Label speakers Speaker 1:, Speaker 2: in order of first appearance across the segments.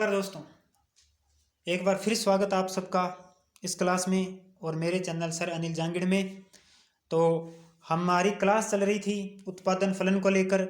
Speaker 1: नमस्कार दोस्तों, एक बार फिर स्वागत आप सबका इस क्लास में और मेरे चैनल सर अनिल जांगिड़ में। तो हमारी क्लास चल रही थी उत्पादन फलन को लेकर।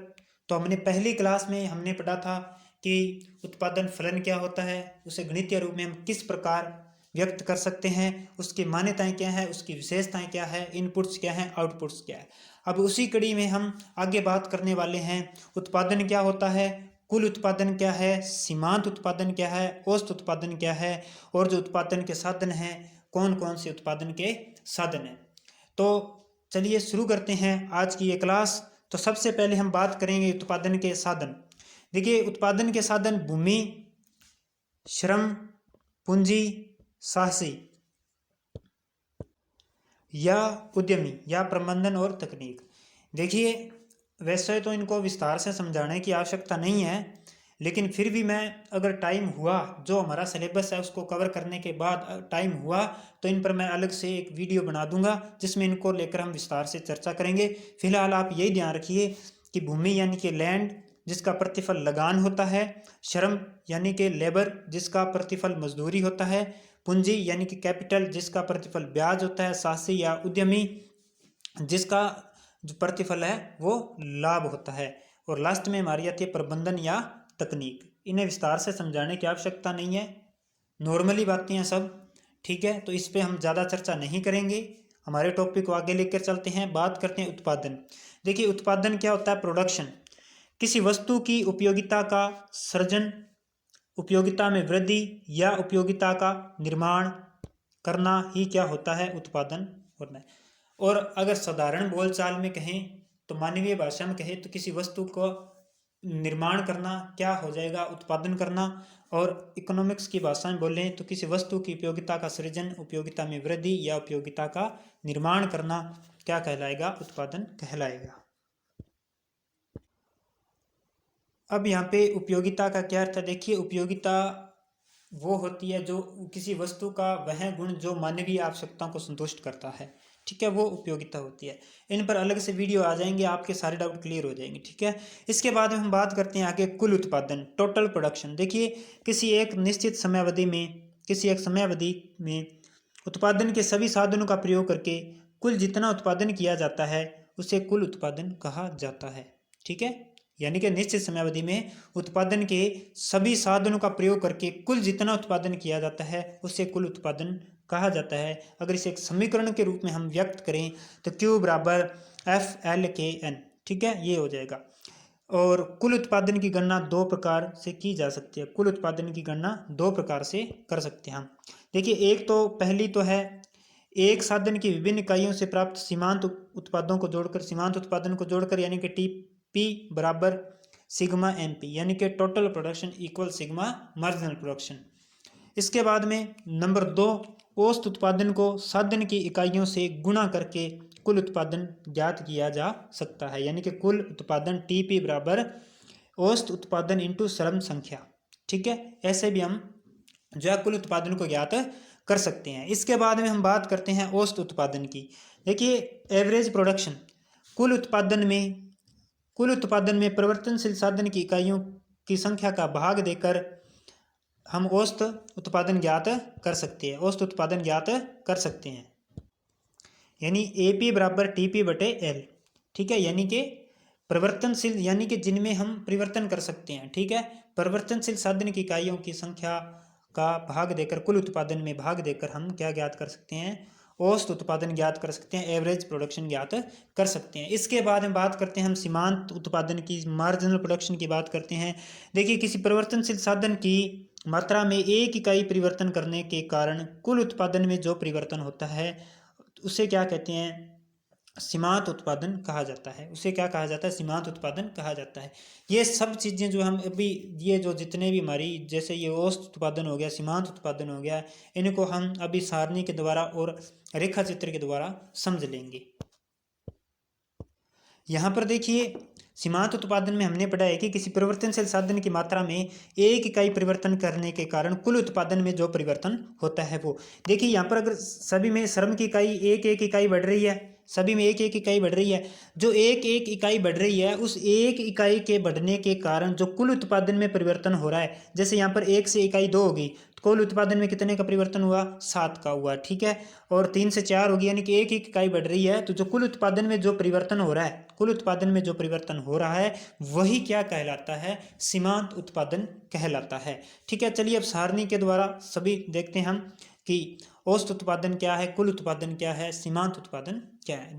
Speaker 1: तो हमने पहली क्लास में हमने पढ़ा था कि उत्पादन फलन क्या होता है, उसे गणितीय रूप में हम किस प्रकार व्यक्त कर सकते हैं, उसकी मान्यताएं क्या है, उसकी विशेषताएं क्या है, इनपुट्स क्या है, आउटपुट्स क्या है। अब उसी कड़ी में हम आगे बात करने वाले हैं उत्पादन क्या होता है, कुल उत्पादन क्या है, सीमांत उत्पादन क्या है, औसत उत्पादन क्या है, और जो उत्पादन के साधन हैं कौन कौन से उत्पादन के साधन हैं। तो चलिए शुरू करते हैं आज की ये क्लास। तो सबसे पहले हम बात करेंगे उत्पादन के साधन। देखिए, उत्पादन के साधन भूमि, श्रम, पूंजी, साहसी या उद्यमी या प्रबंधन और तकनीक। देखिए, वैसे तो इनको विस्तार से समझाने की आवश्यकता नहीं है, लेकिन फिर भी मैं अगर टाइम हुआ, जो हमारा सिलेबस है उसको कवर करने के बाद टाइम हुआ, तो इन पर मैं अलग से एक वीडियो बना दूंगा जिसमें इनको लेकर हम विस्तार से चर्चा करेंगे। फिलहाल आप यही ध्यान रखिए कि भूमि यानी कि लैंड, जिसका प्रतिफल लगान होता है, श्रम यानी कि लेबर, जिसका प्रतिफल मजदूरी होता है, पूंजी यानी कि कैपिटल, जिसका प्रतिफल ब्याज होता है, साहसी या उद्यमी, जिसका जो प्रतिफल है वो लाभ होता है, और लास्ट में हमारी आती है प्रबंधन या तकनीक। इन्हें विस्तार से समझाने की आवश्यकता नहीं है, नॉर्मली बातें हैं सब, ठीक है। तो इस पे हम ज़्यादा चर्चा नहीं करेंगे, हमारे टॉपिक को आगे लेकर चलते हैं। बात करते हैं उत्पादन। देखिए, उत्पादन क्या होता है? प्रोडक्शन, किसी वस्तु की उपयोगिता का सृजन, उपयोगिता में वृद्धि या उपयोगिता का निर्माण करना ही क्या होता है? उत्पादन होना है। और अगर साधारण बोलचाल में कहें, तो मानवीय भाषा में कहें, तो किसी वस्तु को निर्माण करना क्या हो जाएगा? उत्पादन करना। और इकोनॉमिक्स की भाषा में बोलें तो किसी वस्तु की उपयोगिता का सृजन, उपयोगिता में वृद्धि या उपयोगिता का निर्माण करना क्या कहलाएगा? उत्पादन कहलाएगा। अब यहाँ पे उपयोगिता का क्या अर्थ है? देखिए, उपयोगिता वो होती है जो किसी वस्तु का वह गुण जो मानवीय आवश्यकताओं को संतुष्ट करता है, ठीक है, वो उपयोगिता होती है। इन पर अलग से वीडियो आ जाएंगे, आपके सारे डाउट क्लियर हो जाएंगे, ठीक है। इसके बाद में हम बात करते हैं आगे कुल उत्पादन, टोटल प्रोडक्शन। देखिए, किसी एक निश्चित समयावधि में उत्पादन के सभी साधनों का प्रयोग करके कुल जितना उत्पादन किया जाता है उसे कुल उत्पादन कहा जाता है, ठीक है। यानी कि निश्चित समयावधि में उत्पादन के सभी साधनों का प्रयोग करके कुल जितना उत्पादन किया जाता है उसे कुल उत्पादन कहा जाता है। अगर इसे एक समीकरण के रूप में हम व्यक्त करें तो Q बराबर FL/Kn, ठीक है, ये हो जाएगा। और कुल उत्पादन की गणना दो प्रकार से की जा सकती है। कुल उत्पादन की गणना दो प्रकार से कर सकते हैं हम। देखिए, एक तो पहली तो है एक साधन की विभिन्न इकाइयों से प्राप्त सीमांत उत्पादों को जोड़कर, सीमांत उत्पादन को जोड़कर, यानी कि TP बराबर सिग्मा MP, यानी कि total production equal sigma marginal production. इसके बाद में नंबर 2, औसत उत्पादन को साधन की इकाइयों से गुणा करके कुल उत्पादन ज्ञात किया जा सकता है, यानी कि कुल उत्पादन TP बराबर औसत उत्पादन इंटू श्रम संख्या, ठीक है। ऐसे भी हम जो है कुल उत्पादन को ज्ञात कर सकते हैं। इसके बाद में हम बात करते हैं औसत उत्पादन की। देखिए, एवरेज प्रोडक्शन, कुल उत्पादन में परिवर्तनशील साधन की इकाइयों की संख्या का भाग देकर हम औसत उत्पादन ज्ञात कर सकते हैं, औसत उत्पादन ज्ञात कर सकते हैं। यानी AP बराबर TP/L, ठीक है। यानी कि परिवर्तनशील, यानी कि जिनमें हम परिवर्तन कर सकते हैं, ठीक है, परिवर्तनशील साधन की इकाइयों की संख्या का भाग देकर, कुल उत्पादन में भाग देकर हम क्या ज्ञात कर सकते हैं? औसत उत्पादन ज्ञात कर सकते हैं, एवरेज प्रोडक्शन ज्ञात कर सकते हैं। इसके बाद में बात करते हैं हम सीमांत उत्पादन की, मार्जिनल प्रोडक्शन की बात करते हैं। देखिए, किसी परिवर्तनशील साधन की मात्रा में एक इकाई परिवर्तन करने के कारण कुल उत्पादन में जो परिवर्तन होता है उसे क्या कहते हैं? सीमांत उत्पादन कहा जाता है। उसे क्या कहा जाता है? सीमांत उत्पादन कहा जाता है। ये सब चीज़ें जो हम अभी, ये जो जितने भी हमारी, जैसे ये औसत उत्पादन हो गया, सीमांत उत्पादन हो गया, इनको हम अभी सारणी के द्वारा और रेखा चित्र के द्वारा समझ लेंगे। यहाँ पर देखिए, सीमांत उत्पादन में हमने पढ़ा है कि किसी परिवर्तनशील साधन की मात्रा में एक इकाई परिवर्तन करने के कारण कुल उत्पादन में जो परिवर्तन होता है वो। देखिए, यहाँ पर अगर सभी में श्रम की इकाई एक एक इकाई बढ़ रही है, सभी में एक एक इकाई बढ़ रही है। जो एक एक इकाई बढ़ रही है, उस एक इकाई के बढ़ने के कारण जो कुल उत्पादन में परिवर्तन हो रहा है, जैसे यहाँ पर 1 से इकाई 2 होगी तो कुल उत्पादन में कितने का परिवर्तन हुआ, 7 का हुआ, ठीक है। और 3 से 4 होगी, यानी कि एक एक इकाई बढ़ रही है, तो जो कुल उत्पादन में जो परिवर्तन हो रहा है, कुल उत्पादन में जो परिवर्तन हो रहा है वही क्या कहलाता है, सीमांत उत्पादन कहलाता है, ठीक है। चलिए अब सारणी के द्वारा सभी देखते हैं हम कि औसत उत्पादन क्या है, कुल उत्पादन क्या है, सीमांत उत्पादन क्या है।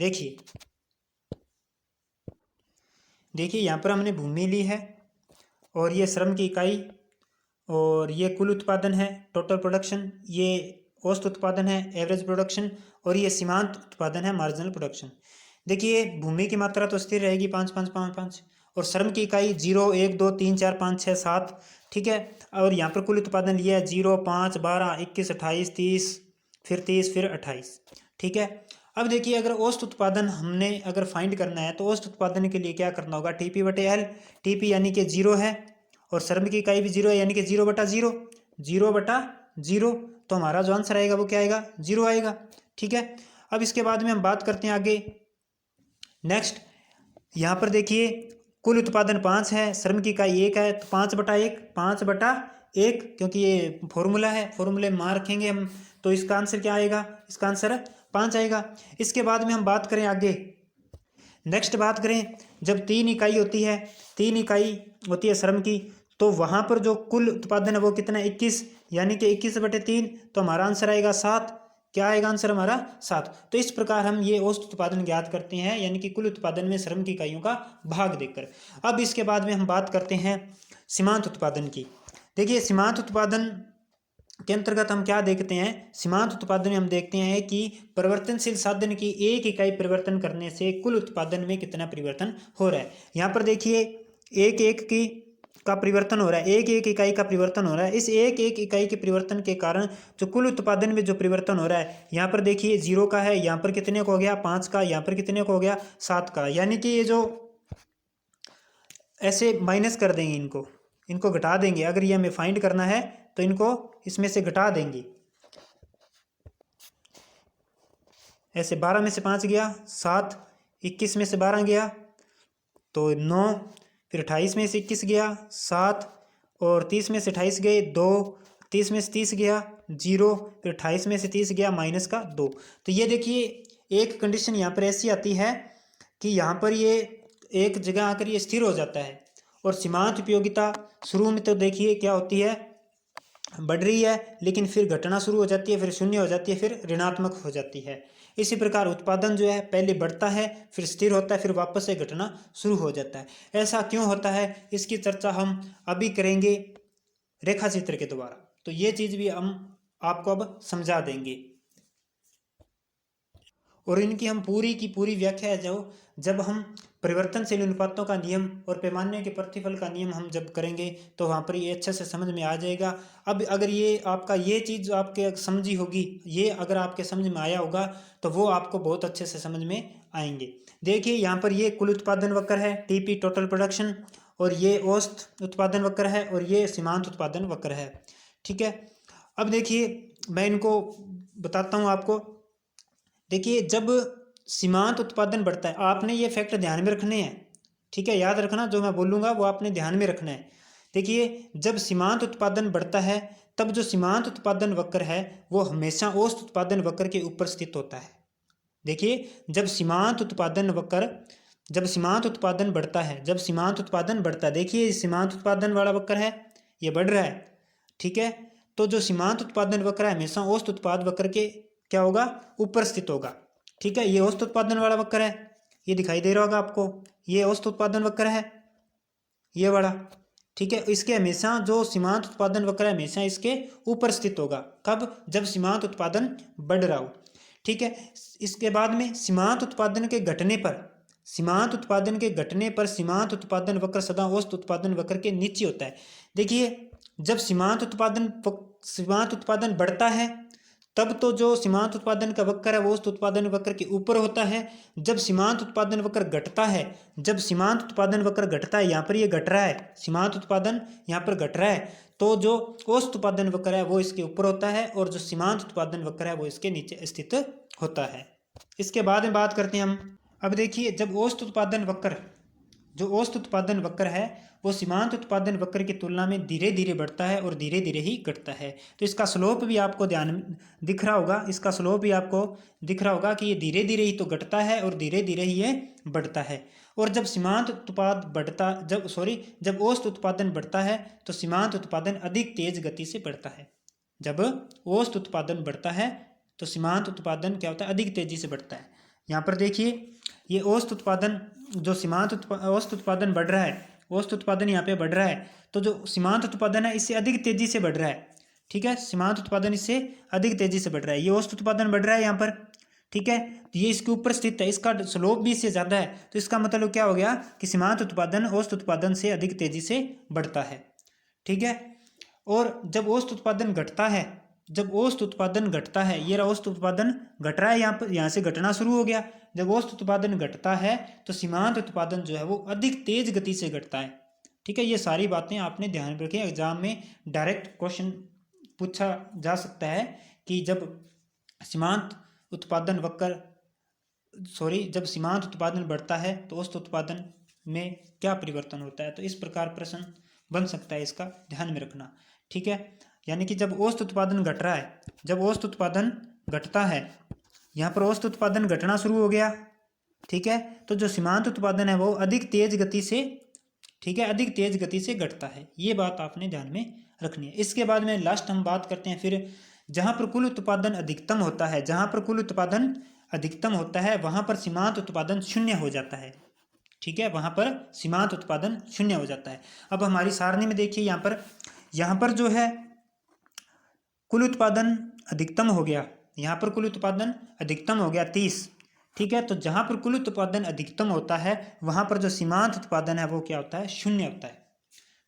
Speaker 1: देखिए यहाँ पर हमने भूमि ली है और ये श्रम की इकाई और ये कुल उत्पादन है, टोटल प्रोडक्शन, ये औसत उत्पादन है, एवरेज प्रोडक्शन, और ये सीमांत उत्पादन है, मार्जिनल प्रोडक्शन। देखिए भूमि की मात्रा तो स्थिर रहेगी 5 5 5 5, और श्रम की इकाई 0 1 2 3 4 5 6 7, ठीक है। और यहाँ पर कुल उत्पादन लिया है 0 5 12 21 28 30 फिर 28, ठीक है। अब देखिए अगर औसत उत्पादन हमने अगर फाइंड करना है तो औसत उत्पादन के लिए क्या करना होगा, टीपी बटे एल, टीपी यानी कि 0 है और श्रम की इकाई भी 0 है, यानी कि 0 बटा 0, 0 बटा 0, तो हमारा जो आंसर आएगा वो क्या आएगा, 0 आएगा, ठीक है। अब इसके बाद में हम बात करते हैं आगे। नेक्स्ट यहाँ पर देखिए कुल उत्पादन 5 है, श्रम की इकाई 1 है, तो 5 बटा 1, 5 बटा 1, क्योंकि ये फॉर्मूला है, फॉर्मूले में मान रखेंगे हम, तो इसका आंसर क्या आएगा, इसका आंसर 5 आएगा। इसके बाद में हम बात करें आगे, नेक्स्ट बात करें, जब 3 इकाई होती है, 3 इकाई होती है श्रम की, तो वहाँ पर जो कुल उत्पादन है वो कितना है, 21, यानी कि 21 बटे 3, तो हमारा आंसर आएगा 7। क्या आएगा आंसर हमारा, 7। तो इस प्रकार हम ये औसत उत्पादन ज्ञात करते हैं, यानी कि कुल उत्पादन में श्रम की इकाइयों का भाग देकर। अब इसके बाद में हम बात करते हैं सीमांत उत्पादन की। देखिए सीमांत उत्पादन के अंतर्गत हम क्या देखते हैं, सीमांत उत्पादन में हम देखते हैं कि परिवर्तनशील साधन की एक इकाई परिवर्तन करने से कुल उत्पादन में कितना परिवर्तन हो रहा है। यहाँ पर देखिए एक एक की का परिवर्तन हो रहा है, एक एक इकाई का परिवर्तन हो रहा है। इस एक एक इकाई के परिवर्तन के कारण जो कुल उत्पादन में जो परिवर्तन हो रहा है, यहाँ पर देखिए 0 का है, यहाँ पर कितने का हो गया, 5 का, यहाँ पर कितने का हो गया, 7 का, यानी कि ये जो ऐसे माइनस कर देंगे, इनको घटा देंगे। अगर ये हमें फाइंड करना है तो इनको इसमें से घटा देंगे, ऐसे 12 में से 5 गया 7, 21 में से 12 गया तो 9, फिर 28 में से 21 गया 7, और 30 में से 28 गए 2, 30 में से 30 गया 0, फिर 28 में से 30 गया माइनस का 2। तो ये देखिए एक कंडीशन यहाँ पर ऐसी आती है कि यहाँ पर ये एक जगह आकर ये स्थिर हो जाता है, और सीमांत उपयोगिता शुरू में तो देखिए क्या होती है, बढ़ रही है, लेकिन फिर घटना शुरू हो जाती है, फिर शून्य हो जाती है, फिर ऋणात्मक हो जाती है। इसी प्रकार उत्पादन जो है पहले बढ़ता है, फिर स्थिर होता है, फिर वापस से घटना शुरू हो जाता है। ऐसा क्यों होता है, इसकी चर्चा हम अभी करेंगे रेखा चित्र के द्वारा, तो ये चीज़ भी हम आपको अब समझा देंगे, और इनकी हम पूरी की पूरी व्याख्या जब हम परिवर्तनशील अनुपातों का नियम और पैमाने के प्रतिफल का नियम हम जब करेंगे तो वहाँ पर ये अच्छे से समझ में आ जाएगा। अब अगर ये आपका ये चीज़ आपके समझी होगी, ये अगर आपके समझ में आया होगा तो वो आपको बहुत अच्छे से समझ में आएंगे। देखिए यहाँ पर ये कुल उत्पादन वक्र है, टीपी टोटल प्रोडक्शन, और ये औसत उत्पादन वक्र है, और ये सीमांत उत्पादन वक्र है, ठीक है। अब देखिए मैं इनको बताता हूँ आपको। देखिए जब सीमांत उत्पादन बढ़ता है, आपने ये फैक्टर ध्यान में रखने हैं, ठीक है, याद रखना, जो मैं बोलूँगा वो आपने ध्यान में रखना है। देखिए जब सीमांत उत्पादन बढ़ता है तब जो सीमांत उत्पादन वक्र है वो हमेशा औसत उत्पादन वक्र के ऊपर स्थित होता है। देखिए जब सीमांत उत्पादन बढ़ता है, जब सीमांत उत्पादन बढ़ता है, देखिए सीमांत उत्पादन वाला वक्र है, ये बढ़ रहा है, ठीक है। तो जो सीमांत उत्पादन वक्र है हमेशा औसत उत्पाद वक्र के क्या होगा, ऊपर स्थित होगा, ठीक है। ये औसत उत्पादन वाला वक्र है, ये दिखाई दे रहा होगा आपको, ये औसत उत्पादन वक्र है, ये वाला, ठीक है। इसके हमेशा जो सीमांत उत्पादन वक्र है हमेशा इसके ऊपर स्थित होगा, कब, जब सीमांत उत्पादन बढ़ रहा हो, ठीक है। इसके बाद में सीमांत उत्पादन के घटने पर सीमांत उत्पादन वक्र सदा औसत उत्पादन वक्र के नीचे होता है। देखिए जब सीमांत उत्पादन बढ़ता है तब तो जो सीमांत उत्पादन का वक्र है वो औसत उत्पादन वक्र के ऊपर होता है। जब सीमांत उत्पादन वक्र घटता है, यहाँ पर ये घट रहा है, सीमांत उत्पादन यहाँ पर घट रहा है, तो जो औसत उत्पादन वक्र है वो इसके ऊपर होता है, और जो सीमांत उत्पादन वक्र है वो इसके नीचे स्थित होता है। इसके बाद में बात करते हैं हम। अब देखिए, जब औसत उत्पादन वक्र, जो औसत उत्पादन वक्र है वो सीमांत उत्पादन वक्र की तुलना में धीरे धीरे बढ़ता है और धीरे धीरे ही घटता है। तो इसका स्लोप भी आपको ध्यान दिख रहा होगा, इसका स्लोप भी आपको दिख रहा होगा कि ये धीरे धीरे ही तो घटता है और धीरे धीरे ही ये बढ़ता है। और जब सीमांत उत्पाद बढ़ता जब औसत उत्पादन बढ़ता है तो सीमांत उत्पादन अधिक तेज गति से बढ़ता है। जब औसत उत्पादन बढ़ता है तो सीमांत उत्पादन क्या होता है, अधिक तेजी से बढ़ता है। यहाँ पर देखिए, ये औसत उत्पादन, जो औसत उत्पादन बढ़ रहा है, औसत उत्पादन यहाँ पे बढ़ रहा है, तो जो सीमांत उत्पादन है इससे अधिक तेजी से बढ़ रहा है। ठीक है, सीमांत उत्पादन इससे अधिक तेजी से बढ़ रहा है, ये औसत उत्पादन बढ़ रहा है यहाँ पर। ठीक है, तो ये इसके ऊपर स्थित है, इसका स्लोप भी इससे ज़्यादा है, तो इसका मतलब क्या हो गया कि सीमांत उत्पादन औसत उत्पादन से अधिक तेजी से बढ़ता है। ठीक है, और जब औसत उत्पादन घटता है, जब औसत उत्पादन घटता है, ये रहा औसत उत्पादन घट रहा है, यहाँ से घटना शुरू हो गया। जब औसत उत्पादन घटता है तो सीमांत उत्पादन जो है वो अधिक तेज गति से घटता है। ठीक है, ये सारी बातें आपने ध्यान में रखी। एग्जाम में डायरेक्ट क्वेश्चन पूछा जा सकता है कि जब सीमांत उत्पादन वक्र जब सीमांत उत्पादन बढ़ता है तो औसत उत्पादन में क्या परिवर्तन होता है। तो इस प्रकार प्रश्न बन सकता है, इसका ध्यान में रखना। ठीक है, यानी कि जब औसत उत्पादन घट रहा है, जब औसत उत्पादन घटता है, यहाँ पर औसत उत्पादन घटना शुरू हो गया। ठीक है, तो जो सीमांत उत्पादन है वो अधिक तेज गति से, ठीक है, अधिक तेज गति से घटता है। ये बात आपने ध्यान में रखनी है। इसके बाद में लास्ट हम बात करते हैं फिर, जहाँ पर कुल उत्पादन अधिकतम होता है, जहाँ पर कुल उत्पादन अधिकतम होता है वहाँ पर सीमांत उत्पादन शून्य हो जाता है। ठीक है, वहाँ पर सीमांत उत्पादन शून्य हो जाता है। अब हमारी सारणी में देखिए, यहाँ पर जो है कुल उत्पादन अधिकतम हो गया, यहाँ पर कुल उत्पादन अधिकतम हो गया 30। ठीक है, तो जहाँ पर कुल उत्पादन अधिकतम होता है वहाँ पर जो सीमांत उत्पादन है वो क्या होता है, शून्य होता है।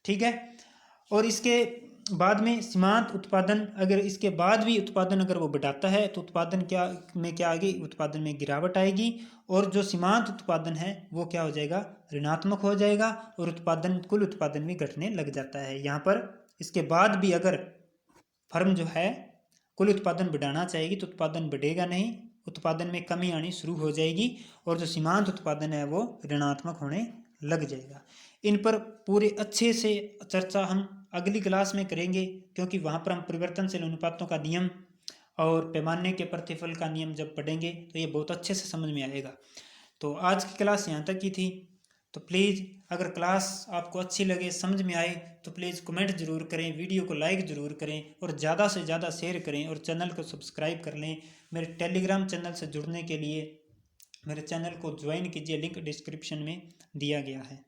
Speaker 1: ठीक है, और इसके बाद में सीमांत उत्पादन, अगर इसके बाद भी उत्पादन अगर वो बढ़ाता है तो उत्पादन क्या आएगी, उत्पादन में गिरावट आएगी, और जो सीमांत उत्पादन है वो क्या हो जाएगा, ऋणात्मक हो जाएगा, और कुल उत्पादन भी घटने लग जाता है। यहाँ पर इसके बाद भी अगर फर्म जो है कुल उत्पादन बढ़ाना चाहेगी तो उत्पादन बढ़ेगा नहीं, उत्पादन में कमी आनी शुरू हो जाएगी, और जो सीमांत उत्पादन है वो ऋणात्मक होने लग जाएगा। इन पर पूरे अच्छे से चर्चा हम अगली क्लास में करेंगे, क्योंकि वहाँ पर हम परिवर्तनशील अनुपातों का नियम और पैमाने के प्रतिफल का नियम जब पढ़ेंगे तो ये बहुत अच्छे से समझ में आएगा। तो आज की क्लास यहाँ तक की थी। तो प्लीज़ अगर क्लास आपको अच्छी लगे, समझ में आए, तो प्लीज़ कमेंट ज़रूर करें, वीडियो को लाइक ज़रूर करें, और ज़्यादा से ज़्यादा शेयर करें, और चैनल को सब्सक्राइब कर लें। मेरे टेलीग्राम चैनल से जुड़ने के लिए मेरे चैनल को ज्वाइन कीजिए, लिंक डिस्क्रिप्शन में दिया गया है।